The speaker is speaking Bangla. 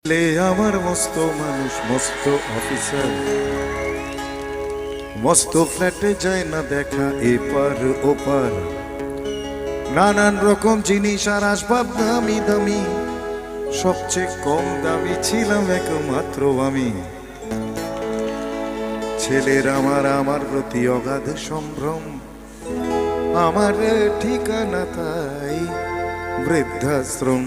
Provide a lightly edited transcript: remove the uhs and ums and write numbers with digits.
লে আমার মস্ত মানুষ, মস্ত অফিসার, মস্ত ফ্ল্যাটে যায় না দেখা এপার ওপার। নানান রকম জিনিস আর আসবাব দামি দামি, সবচেয়ে কম দামি ছিলাম একমাত্র আমি। ছেলের আমার প্রতি অগাধ সম্ভ্রম, আমার ঠিকানা তাই বৃদ্ধাশ্রম।